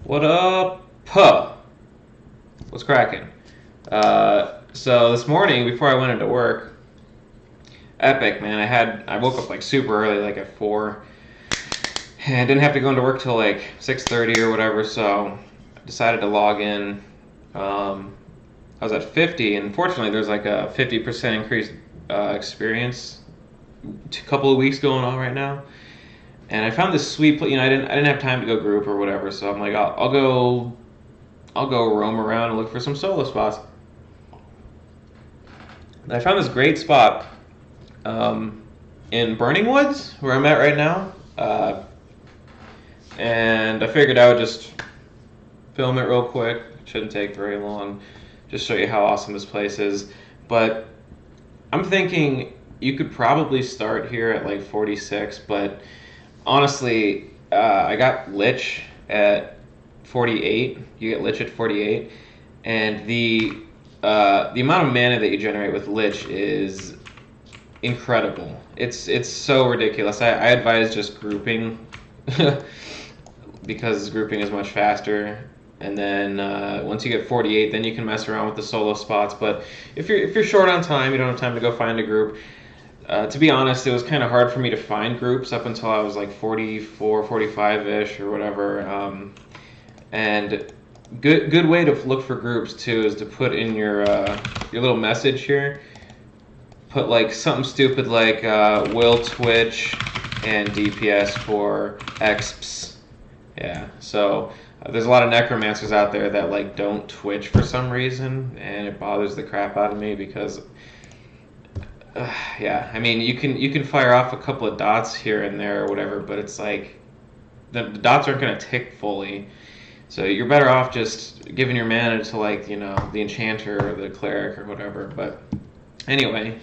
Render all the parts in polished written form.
What up, puh? What's cracking? So this morning before I went into work, epic man. I woke up like super early, like at 4, and I didn't have to go into work till like 6:30 or whatever. So I decided to log in. I was at 50, and fortunately there's like a 50% increased experience. A couple of weeks going on right now. And I found this sweet, I didn't have time to go group or whatever, so I'm like, I'll go roam around and look for some solo spots. And I found this great spot in Burning Woods, where I'm at right now, and I figured I would just film it real quick. Shouldn't take very long. Just show you how awesome this place is. But I'm thinking you could probably start here at like 46, but honestly, I got lich at 48. You get lich at 48, and the amount of mana that you generate with lich is incredible. It's so ridiculous. I advise just grouping because grouping is much faster. And then once you get 48, then you can mess around with the solo spots. But if you're short on time, you don't have time to go find a group. To be honest, it was kind of hard for me to find groups up until I was like 44, 45-ish or whatever. And good way to look for groups too is to put in your little message here. Put like something stupid like will Twitch and DPS for exps. Yeah, so there's a lot of necromancers out there that like don't Twitch for some reason, and it bothers the crap out of me because yeah, I mean you can fire off a couple of dots here and there or whatever, but it's like the dots aren't going to tick fully. So you're better off just giving your mana to like, the enchanter or the cleric or whatever. But anyway,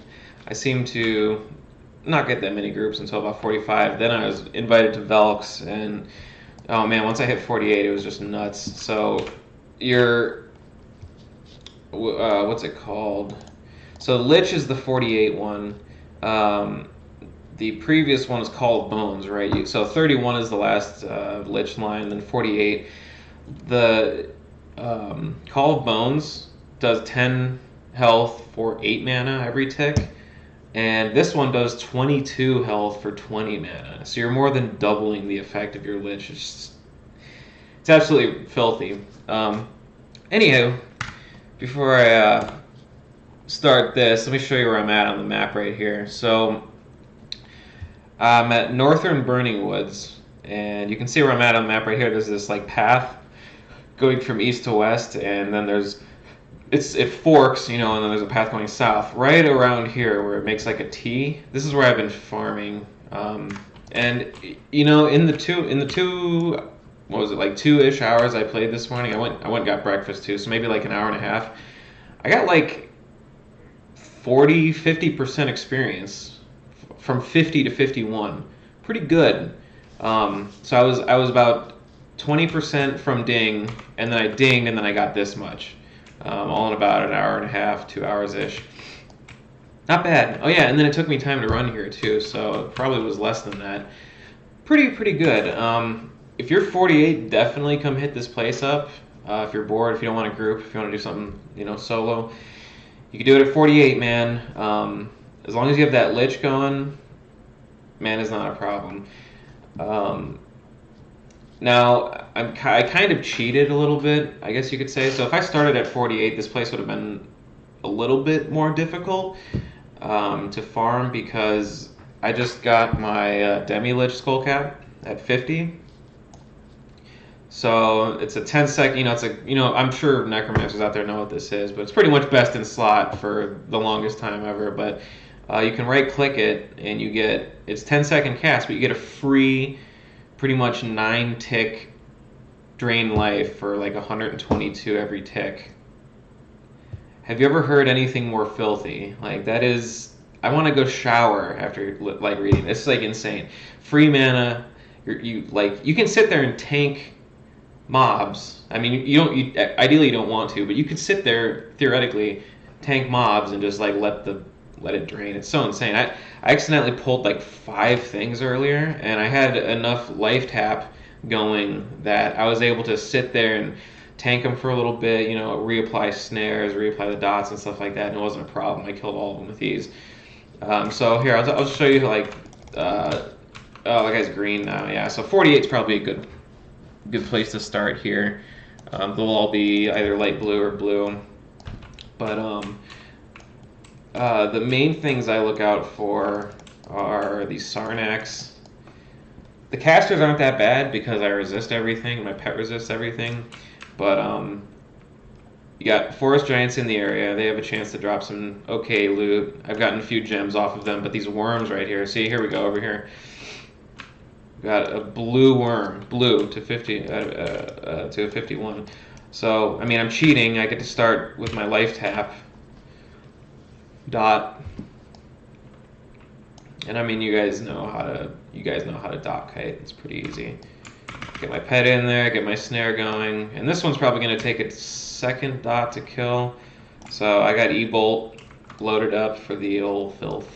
I seem to not get that many groups until about 45. Then I was invited to Velks, and oh man, once I hit 48, it was just nuts. So you're what's it called? So Lich is the 48 one. The previous one is Call of Bones, right? So 31 is the last Lich line, then 48. The Call of Bones does 10 health for 8 mana every tick, and this one does 22 health for 20 mana. So you're more than doubling the effect of your Lich. It's absolutely filthy. Anywho, before I start this, let me show you where I'm at on the map right here. So I'm at Northern Burning Woods, and you can see where I'm at on the map right here. There's this like path going from east to west, and then it forks, and then there's a path going south. Right around here where it makes like a T, this is where I've been farming. And in the two what was it, like 2-ish hours I played this morning, I went and got breakfast too, so maybe like an hour and a half. I got like 40-50% experience from 50 to 51. Pretty good. So I was about 20% from ding, and then I dinged, and then I got this much, all in about an hour and a half, 2 hours-ish. Not bad. Oh yeah, and then it took me time to run here too, so it probably was less than that. Pretty good. If you're 48, definitely come hit this place up. If you're bored, if you don't want a group, if you want to do something, solo, you can do it at 48, man. As long as you have that lich going, man, is not a problem. Now, I kind of cheated a little bit, I guess you could say. So if I started at 48, this place would have been a little bit more difficult to farm, because I just got my demi lich skullcap at 50. So it's a 10-second, I'm sure necromancers out there know what this is, but it's pretty much best in slot for the longest time ever. But you can right click it, and it's 10-second cast, but you get a free pretty much 9-tick drain life for like 122 every tick. Have you ever heard anything more filthy? Like, that is, I want to go shower after like reading this. It's like insane. Free mana. You can sit there and tank mobs. I mean, ideally you don't want to, but you could sit there theoretically, tank mobs, and just like let it drain. It's so insane. I accidentally pulled like 5 things earlier, and I had enough life tap going that I was able to sit there and tank them for a little bit, you know, reapply snares, reapply the dots and stuff like that, and it wasn't a problem. I killed all of them with these. So here, I'll show you like, oh, that guy's green now, yeah. So 48 is probably a good place to start here. They'll all be either light blue or blue. But the main things I look out for are these Sarnax. The casters aren't that bad because I resist everything. My pet resists everything. But you got forest giants in the area. They have a chance to drop some okay loot. I've gotten a few gems off of them, but these worms right here. See, here we go over here. Got a blue worm, blue to 50 to 51. So I mean, I'm cheating. I get to start with my life tap dot, and I mean, you guys know how to dot kite. It's pretty easy. Get my pet in there, get my snare going, and this one's probably going to take a second dot to kill. So I got E-bolt loaded up for the old filth.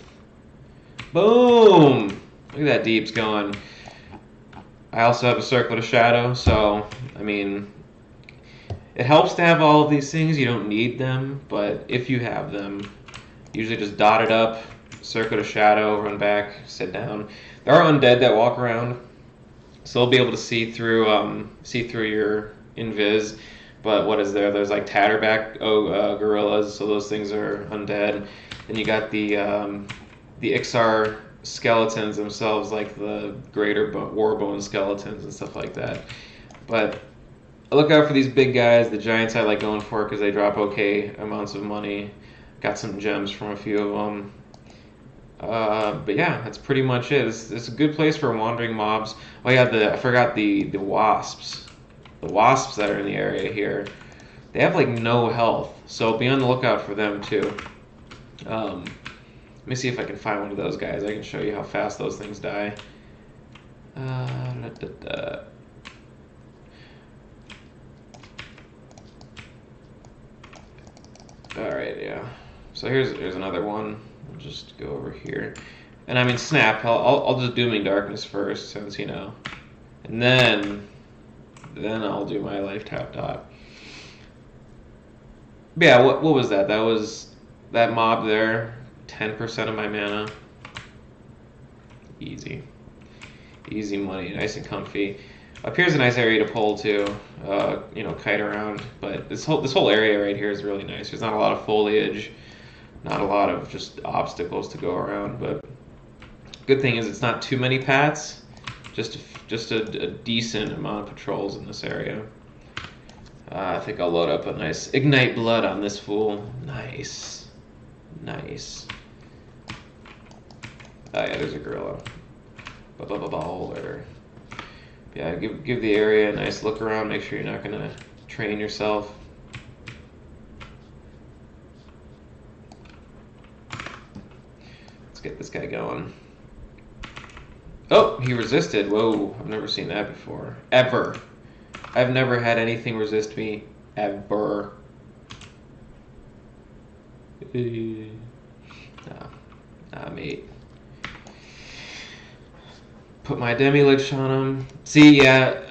Boom! Look at that deeps going. I also have a circlet of shadow, so I mean, it helps to have all of these things. You don't need them, but if you have them, usually just dot it up, circlet of shadow, run back, sit down. There are undead that walk around, so they'll be able to see through your invis. But what is there? There's like tatterback gorillas, so those things are undead. Then you got the Ixar skeletons themselves, like the greater warbone skeletons and stuff like that. But I look out for these big guys. The giants I like going for because they drop okay amounts of money. Got some gems from a few of them. But yeah, that's pretty much it. It's a good place for wandering mobs. Oh yeah, I forgot the wasps. The wasps that are in the area here, they have like no health, so be on the lookout for them too. Let me see if I can find one of those guys. I can show you how fast those things die. Alright, yeah. So here's another one. I'll just go over here. And I mean, snap. I'll just Dooming Darkness first, since you know. And then I'll do my life tap dot. But yeah, what was that? That was that mob there. 10% of my mana. Easy. Easy money, nice and comfy. Up here's a nice area to pull too, you know, kite around. But this whole area right here is really nice. There's not a lot of foliage, not a lot of just obstacles to go around. But good thing is it's not too many pats, just a decent amount of patrols in this area. I think I'll load up a nice Ignite Blood on this fool. Nice, nice. Oh yeah, there's a gorilla. Baller. Yeah, give the area a nice look around. Make sure you're not gonna train yourself. Let's get this guy going. Oh, he resisted. Whoa, I've never seen that before. Ever. I've never had anything resist me. Ever. Nah, mate. Put my demi lich on him. See, yeah,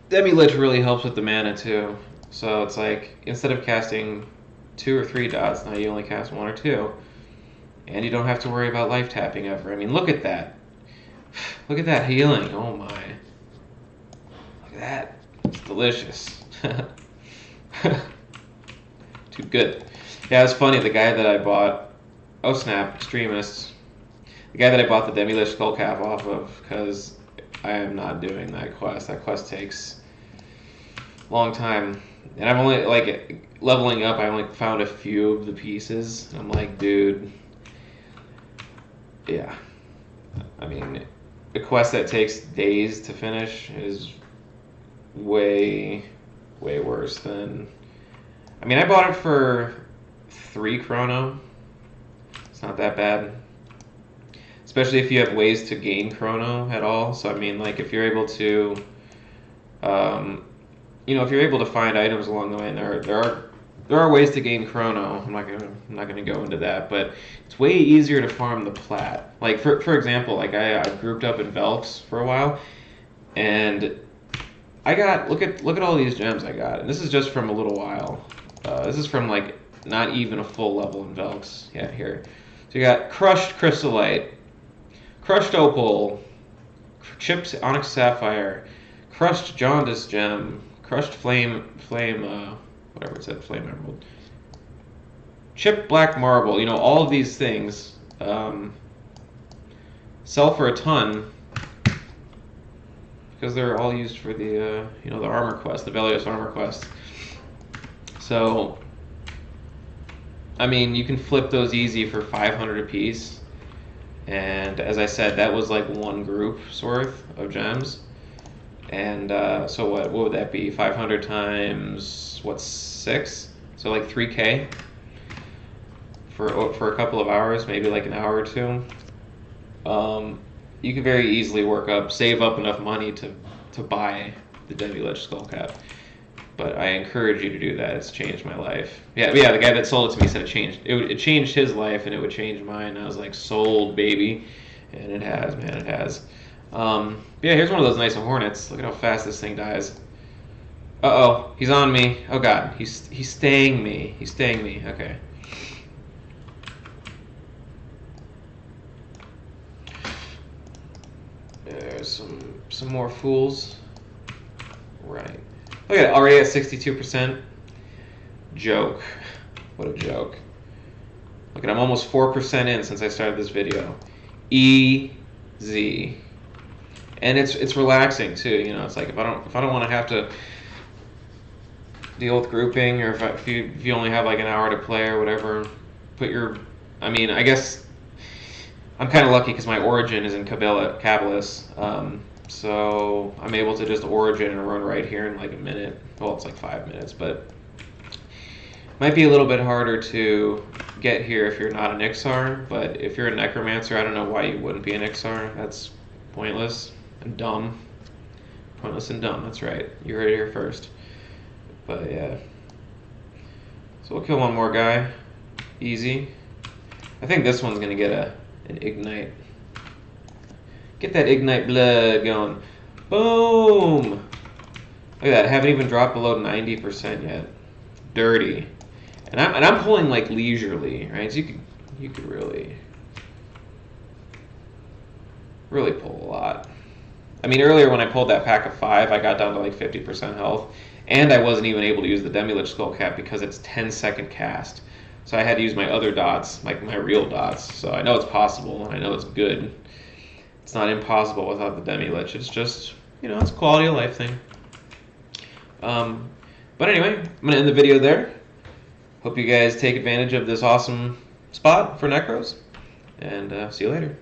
demi lich really helps with the mana too. So it's like instead of casting 2 or 3 dots, now you only cast 1 or 2, and you don't have to worry about life tapping ever. I mean, look at that. Look at that healing. Oh my. Look at that. It's delicious. Too good. Yeah, it's funny. The guy that I bought. Oh snap! Extremists. The guy that I bought the demi lich skullcap off of, because I am not doing that quest. That quest takes a long time, and I've only leveling up. I only found a few of the pieces. I'm like, dude, yeah. I mean, a quest that takes days to finish is way worse than. I mean, I bought it for 3 chrono. It's not that bad. Especially if you have ways to gain chrono at all. So I mean, like if you're able to, you know, if you're able to find items along the way, and there are ways to gain chrono. I'm not gonna go into that, but it's way easier to farm the plat. Like for example, like I grouped up in Velks for a while, and I got, look at all these gems I got, and this is just from a little while. This is from like not even a full level in Velx. Yeah, here. So you got crushed crystallite, crushed opal, chipped onyx sapphire, crushed jaundice gem, crushed flame, whatever it said, flame emerald, chipped black marble. You know, all of these things sell for a ton because they're all used for the you know, the armor quest, the Velios armor quest. So, I mean, you can flip those easy for 500 apiece. And as I said, that was like one group's worth of gems. And so what would that be? 500 times, what, 6? So like 3K for a couple of hours, maybe like an hour or two. You can very easily save up enough money to buy the demi lich skullcap. But I encourage you to do that. It's changed my life. Yeah, the guy that sold it to me said it changed his life and it would change mine. And I was like, sold, baby. And it has, man, it has. Yeah, here's one of those nice hornets. Look at how fast this thing dies. Uh-oh, he's on me. Oh god, he's staying me. He's staying me. Okay. There's some more fools. Right. Look at it, already at 62%. Joke. What a joke. Look at, I'm almost 4% in since I started this video. Easy. And it's relaxing too, you know. It's like if I don't want to have to deal with grouping, or if you only have like an hour to play or whatever, I mean, I guess I'm kind of lucky because my origin is in Cabalus, so I'm able to just origin and run right here in like a minute. Well, it's like 5 minutes, but might be a little bit harder to get here if you're not an Ixar. But if you're a Necromancer, I don't know why you wouldn't be an Ixar. That's pointless and dumb. Pointless and dumb. That's right. You heard it here first. But yeah. So we'll kill one more guy. Easy. I think this one's gonna get an ignite. Get that ignite blood going. Boom! Look at that. I haven't even dropped below 90% yet. Dirty. And I'm pulling like leisurely, right? So you could really pull a lot. I mean, earlier when I pulled that pack of 5, I got down to like 50% health, and I wasn't even able to use the demi lich skullcap because it's 10-second cast. So I had to use my other dots, like my real dots. So I know it's possible, and I know it's good. It's not impossible without the demi lich. It's just, you know, it's a quality of life thing. But anyway, I'm gonna end the video there. Hope you guys take advantage of this awesome spot for Necros, and see you later.